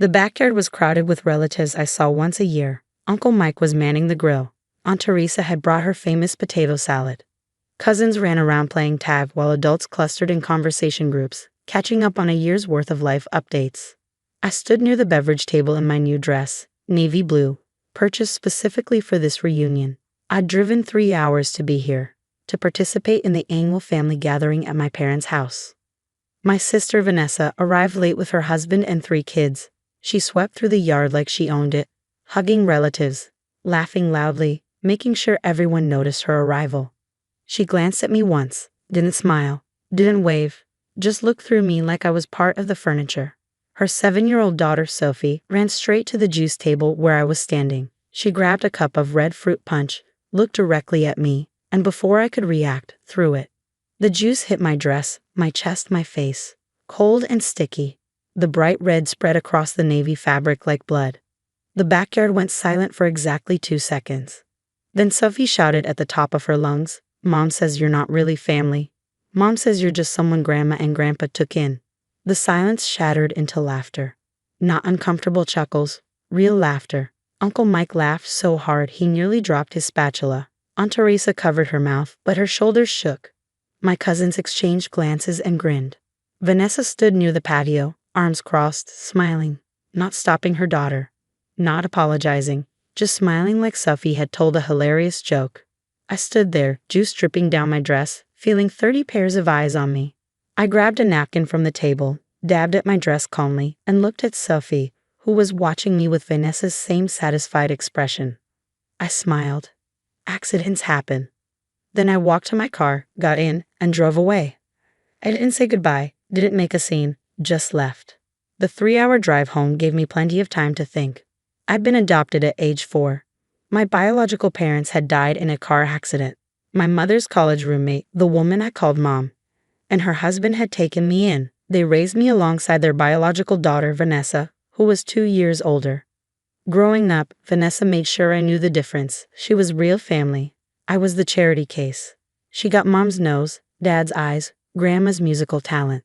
The backyard was crowded with relatives I saw once a year. Uncle Mike was manning the grill. Aunt Teresa had brought her famous potato salad. Cousins ran around playing tag while adults clustered in conversation groups, catching up on a year's worth of life updates. I stood near the beverage table in my new dress, navy blue, purchased specifically for this reunion. I'd driven 3 hours to be here, to participate in the annual family gathering at my parents' house. My sister Vanessa arrived late with her husband and 3 kids. She swept through the yard like she owned it, hugging relatives, laughing loudly, making sure everyone noticed her arrival. She glanced at me once, didn't smile, didn't wave, just looked through me like I was part of the furniture. Her 7-year-old daughter Sophie ran straight to the juice table where I was standing. She grabbed a cup of red fruit punch, looked directly at me, and before I could react, threw it. The juice hit my dress, my chest, my face, cold and sticky. The bright red spread across the navy fabric like blood. The backyard went silent for exactly 2 seconds. Then Sophie shouted at the top of her lungs, "Mom says you're not really family. Mom says you're just someone Grandma and Grandpa took in." The silence shattered into laughter. Not uncomfortable chuckles, real laughter. Uncle Mike laughed so hard he nearly dropped his spatula. Aunt Teresa covered her mouth, but her shoulders shook. My cousins exchanged glances and grinned. Vanessa stood near the patio, arms crossed, smiling, not stopping her daughter, not apologizing, just smiling like Sophie had told a hilarious joke. I stood there, juice dripping down my dress, feeling 30 pairs of eyes on me. I grabbed a napkin from the table, dabbed at my dress calmly, and looked at Sophie, who was watching me with Vanessa's same satisfied expression. I smiled. Accidents happen. Then I walked to my car, got in, and drove away. I didn't say goodbye, didn't make a scene, just left. The 3-hour drive home gave me plenty of time to think. I'd been adopted at age 4. My biological parents had died in a car accident. My mother's college roommate, the woman I called Mom, and her husband had taken me in. They raised me alongside their biological daughter, Vanessa, who was 2 years older. Growing up, Vanessa made sure I knew the difference. She was real family. I was the charity case. She got Mom's nose, Dad's eyes, Grandma's musical talent.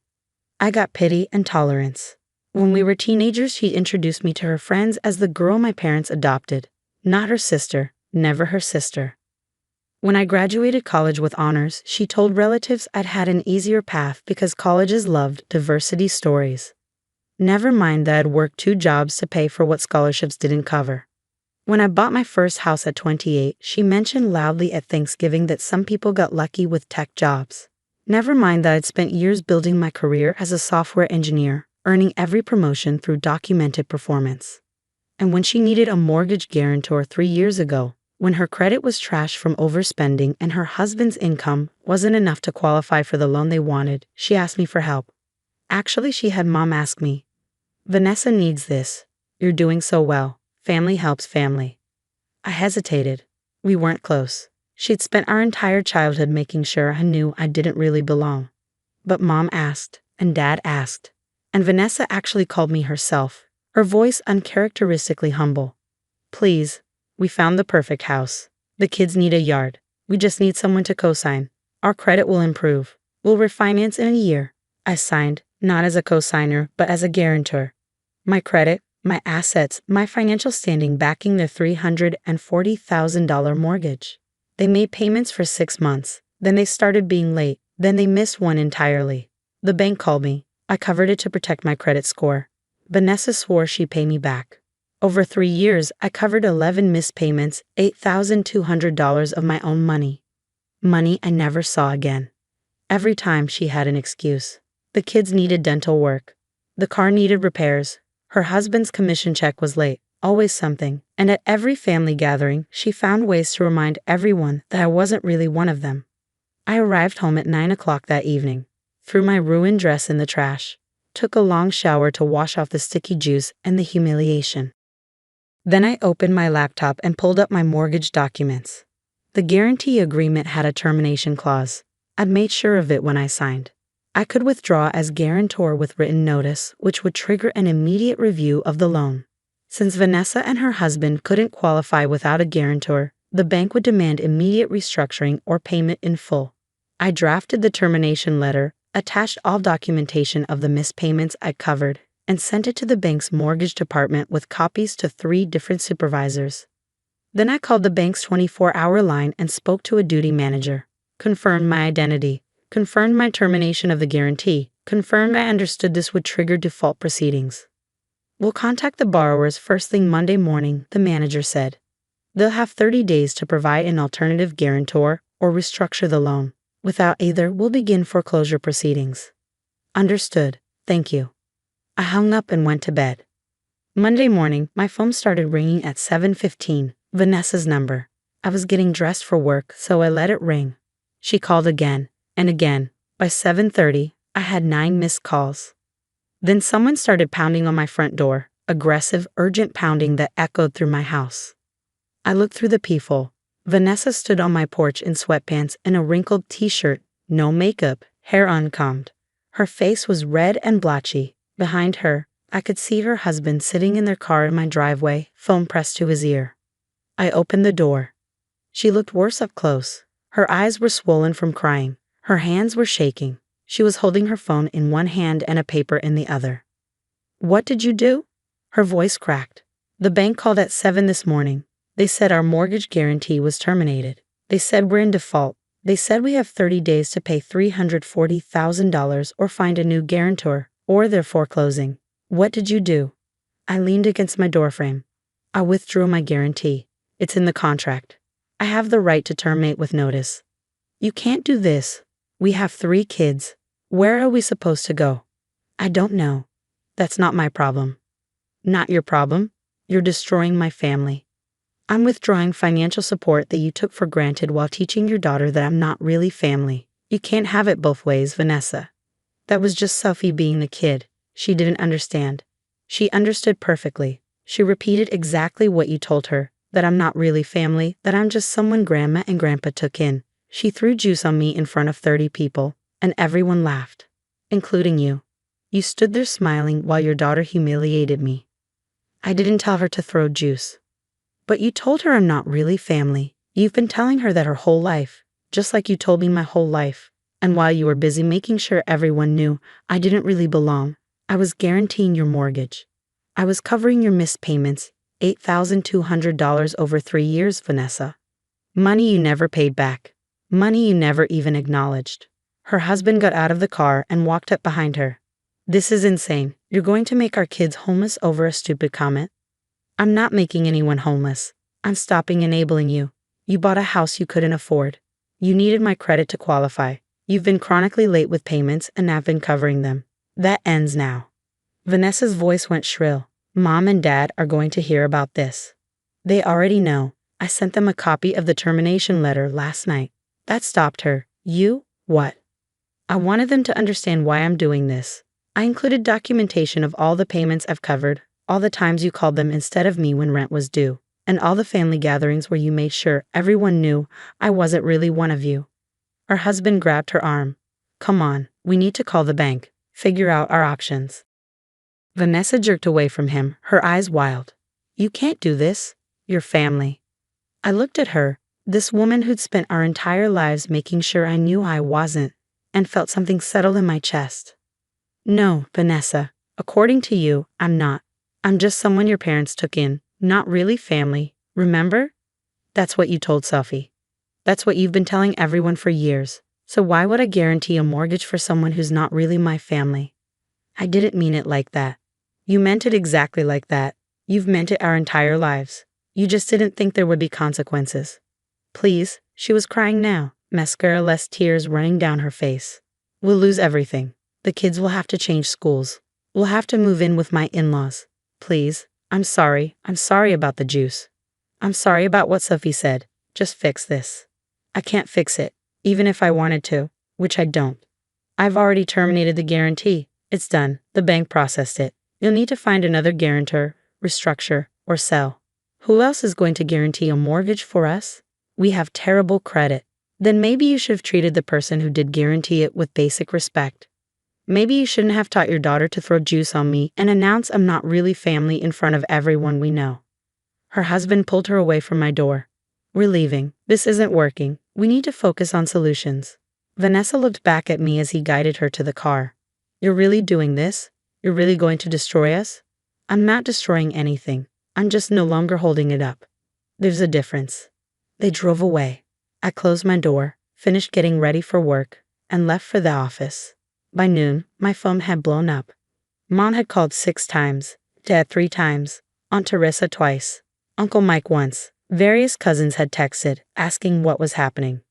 I got pity and tolerance. When we were teenagers, she introduced me to her friends as the girl my parents adopted. Not her sister, never her sister. When I graduated college with honors, she told relatives I'd had an easier path because colleges loved diversity stories. Never mind that I'd worked 2 jobs to pay for what scholarships didn't cover. When I bought my first house at 28, she mentioned loudly at Thanksgiving that some people got lucky with tech jobs. Never mind that I'd spent years building my career as a software engineer, earning every promotion through documented performance. And when she needed a mortgage guarantor 3 years ago, when her credit was trashed from overspending and her husband's income wasn't enough to qualify for the loan they wanted, she asked me for help. Actually, she had Mom ask me, "Vanessa needs this. You're doing so well. Family helps family." I hesitated. We weren't close. She'd spent our entire childhood making sure I knew I didn't really belong. But Mom asked, and Dad asked, and Vanessa actually called me herself, her voice uncharacteristically humble. "Please, we found the perfect house. The kids need a yard. We just need someone to co-sign. Our credit will improve. We'll refinance in a year." I signed, not as a co-signer, but as a guarantor. My credit, my assets, my financial standing backing their $340,000 mortgage. They made payments for 6 months. Then they started being late. Then they missed one entirely. The bank called me. I covered it to protect my credit score. Vanessa swore she'd pay me back. Over 3 years, I covered 11 missed payments, $8,200 of my own money. Money I never saw again. Every time she had an excuse. The kids needed dental work. The car needed repairs. Her husband's commission check was late. Always something. And at every family gathering, she found ways to remind everyone that I wasn't really one of them. I arrived home at 9 o'clock that evening, threw my ruined dress in the trash, took a long shower to wash off the sticky juice and the humiliation. Then I opened my laptop and pulled up my mortgage documents. The guarantee agreement had a termination clause. I'd made sure of it when I signed. I could withdraw as guarantor with written notice, which would trigger an immediate review of the loan. Since Vanessa and her husband couldn't qualify without a guarantor, the bank would demand immediate restructuring or payment in full. I drafted the termination letter, attached all documentation of the missed payments I'd covered, and sent it to the bank's mortgage department with copies to 3 different supervisors. Then I called the bank's 24-hour line and spoke to a duty manager, confirmed my identity, confirmed my termination of the guarantee, confirmed I understood this would trigger default proceedings. We'll contact the borrowers first thing Monday morning, the manager said. They'll have 30 days to provide an alternative guarantor or restructure the loan. Without either, we'll begin foreclosure proceedings. Understood, thank you. I hung up and went to bed. Monday morning, my phone started ringing at 7:15, Vanessa's number. I was getting dressed for work, so I let it ring. She called again and again. By 7:30, I had 9 missed calls. Then someone started pounding on my front door, aggressive, urgent pounding that echoed through my house. I looked through the peephole. Vanessa stood on my porch in sweatpants and a wrinkled t-shirt, no makeup, hair uncombed. Her face was red and blotchy. Behind her, I could see her husband sitting in their car in my driveway, phone pressed to his ear. I opened the door. She looked worse up close. Her eyes were swollen from crying. Her hands were shaking. She was holding her phone in one hand and a paper in the other. What did you do? Her voice cracked. The bank called at 7 this morning. They said our mortgage guarantee was terminated. They said we're in default. They said we have 30 days to pay $340,000 or find a new guarantor, or they're foreclosing. What did you do? I leaned against my doorframe. I withdrew my guarantee. It's in the contract. I have the right to terminate with notice. You can't do this. We have 3 kids. Where are we supposed to go? I don't know. That's not my problem. Not your problem? You're destroying my family. I'm withdrawing financial support that you took for granted while teaching your daughter that I'm not really family. You can't have it both ways, Vanessa. That was just Sophie being the kid. She didn't understand. She understood perfectly. She repeated exactly what you told her, that I'm not really family, that I'm just someone Grandma and Grandpa took in. She threw juice on me in front of 30 people, and everyone laughed, including you. You stood there smiling while your daughter humiliated me. I didn't tell her to throw juice. But you told her I'm not really family. You've been telling her that her whole life, just like you told me my whole life. And while you were busy making sure everyone knew I didn't really belong, I was guaranteeing your mortgage. I was covering your missed payments, $8,200 over 3 years, Vanessa. Money you never paid back. Money you never even acknowledged. Her husband got out of the car and walked up behind her. This is insane. You're going to make our kids homeless over a stupid comment? I'm not making anyone homeless. I'm stopping enabling you. You bought a house you couldn't afford. You needed my credit to qualify. You've been chronically late with payments and I've been covering them. That ends now. Vanessa's voice went shrill. Mom and Dad are going to hear about this. They already know. I sent them a copy of the termination letter last night. That stopped her. You? What? I wanted them to understand why I'm doing this. I included documentation of all the payments I've covered, all the times you called them instead of me when rent was due, and all the family gatherings where you made sure everyone knew I wasn't really one of you. Her husband grabbed her arm. Come on, we need to call the bank, figure out our options. Vanessa jerked away from him, her eyes wild. You can't do this. You're family. I looked at her, this woman who'd spent our entire lives making sure I knew I wasn't, and felt something settle in my chest. No, Vanessa, according to you, I'm not. I'm just someone your parents took in, not really family, remember? That's what you told Sophie. That's what you've been telling everyone for years. So why would I guarantee a mortgage for someone who's not really my family? I didn't mean it like that. You meant it exactly like that. You've meant it our entire lives. You just didn't think there would be consequences. Please, she was crying now, mascara-less tears running down her face. We'll lose everything. The kids will have to change schools. We'll have to move in with my in-laws. Please, I'm sorry about the juice. I'm sorry about what Sophie said. Just fix this. I can't fix it, even if I wanted to, which I don't. I've already terminated the guarantee. It's done. The bank processed it. You'll need to find another guarantor, restructure, or sell. Who else is going to guarantee a mortgage for us? We have terrible credit. Then maybe you should have treated the person who did guarantee it with basic respect. Maybe you shouldn't have taught your daughter to throw juice on me and announce I'm not really family in front of everyone we know. Her husband pulled her away from my door. We're leaving. This isn't working. We need to focus on solutions. Vanessa looked back at me as he guided her to the car. You're really doing this? You're really going to destroy us? I'm not destroying anything. I'm just no longer holding it up. There's a difference. They drove away. I closed my door, finished getting ready for work, and left for the office. By noon, my phone had blown up. Mom had called 6 times, Dad 3 times, Aunt Teresa twice, Uncle Mike once. Various cousins had texted, asking what was happening.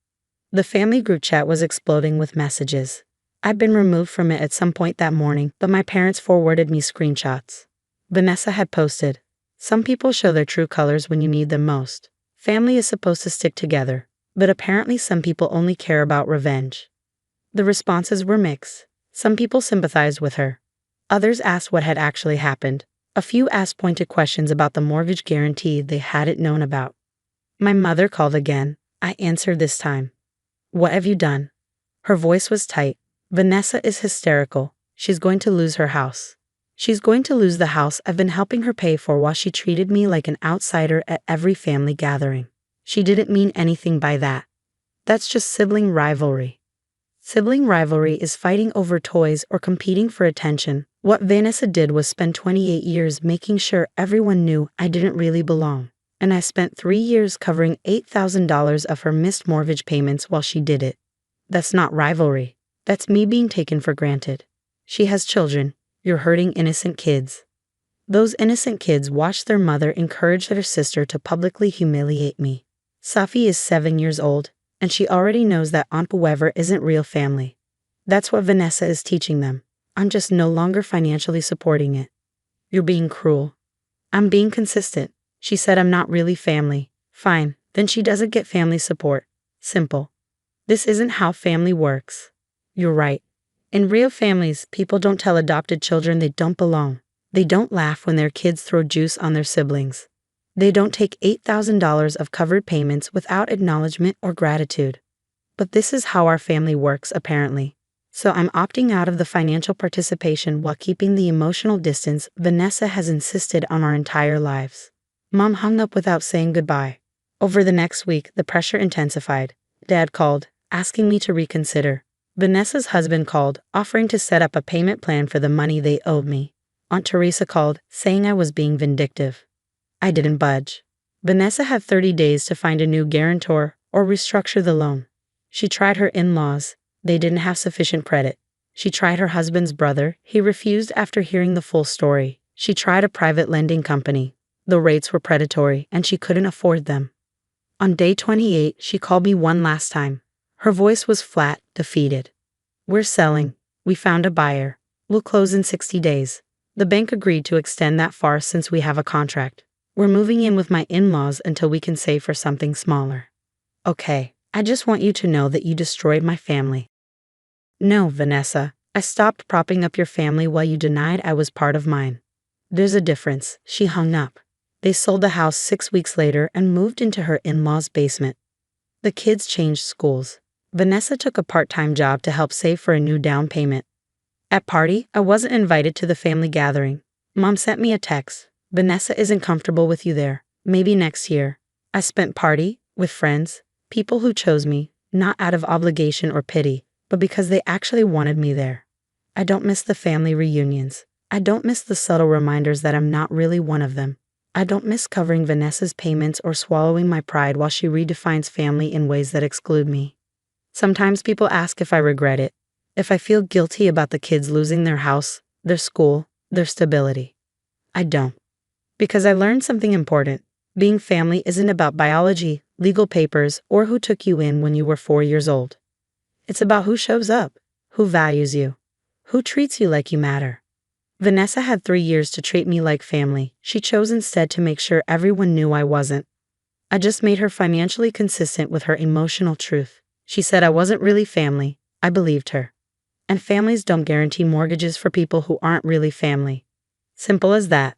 The family group chat was exploding with messages. I'd been removed from it at some point that morning, but my parents forwarded me screenshots. Vanessa had posted, "Some people show their true colors when you need them most. Family is supposed to stick together, but apparently some people only care about revenge." The responses were mixed. Some people sympathized with her. Others asked what had actually happened. A few asked pointed questions about the mortgage guarantee they hadn't known about. My mother called again. I answered this time. "What have you done?" Her voice was tight. "Vanessa is hysterical. She's going to lose her house. She's going to lose the house I've been helping her pay for while she treated me like an outsider at every family gathering. She didn't mean anything by that. That's just sibling rivalry." Sibling rivalry is fighting over toys or competing for attention. What Vanessa did was spend 28 years making sure everyone knew I didn't really belong. And I spent 3 years covering $8,000 of her missed mortgage payments while she did it. That's not rivalry. That's me being taken for granted. She has children. You're hurting innocent kids. Those innocent kids watched their mother encourage their sister to publicly humiliate me. Safi is 7 years old, and she already knows that Aunt Weaver isn't real family. That's what Vanessa is teaching them. I'm just no longer financially supporting it. You're being cruel. I'm being consistent. She said I'm not really family. Fine, then she doesn't get family support. Simple. This isn't how family works. You're right. In real families, people don't tell adopted children they don't belong. They don't laugh when their kids throw juice on their siblings. They don't take $8,000 of covered payments without acknowledgement or gratitude. But this is how our family works, apparently. So I'm opting out of the financial participation while keeping the emotional distance Vanessa has insisted on our entire lives. Mom hung up without saying goodbye. Over the next week, the pressure intensified. Dad called, asking me to reconsider. Vanessa's husband called, offering to set up a payment plan for the money they owed me. Aunt Teresa called, saying I was being vindictive. I didn't budge. Vanessa had 30 days to find a new guarantor or restructure the loan. She tried her in-laws. They didn't have sufficient credit. She tried her husband's brother. He refused after hearing the full story. She tried a private lending company. The rates were predatory, and she couldn't afford them. On day 28, she called me one last time. Her voice was flat, defeated. "We're selling. We found a buyer. We'll close in 60 days. The bank agreed to extend that far since we have a contract. We're moving in with my in-laws until we can save for something smaller." "Okay, I just want you to know that you destroyed my family." "No, Vanessa, I stopped propping up your family while you denied I was part of mine. There's a difference." She hung up. They sold the house 6 weeks later and moved into her in-laws' basement. The kids changed schools. Vanessa took a part-time job to help save for a new down payment. At party, I wasn't invited to the family gathering. Mom sent me a text. "Vanessa isn't comfortable with you there. Maybe next year." I spent party with friends, people who chose me, not out of obligation or pity, but because they actually wanted me there. I don't miss the family reunions. I don't miss the subtle reminders that I'm not really one of them. I don't miss covering Vanessa's payments or swallowing my pride while she redefines family in ways that exclude me. Sometimes people ask if I regret it, if I feel guilty about the kids losing their house, their school, their stability. I don't. Because I learned something important. Being family isn't about biology, legal papers, or who took you in when you were 4 years old. It's about who shows up, who values you, who treats you like you matter. Vanessa had 3 years to treat me like family. She chose instead to make sure everyone knew I wasn't. I just made her financially consistent with her emotional truth. She said I wasn't really family. I believed her. And families don't guarantee mortgages for people who aren't really family. Simple as that.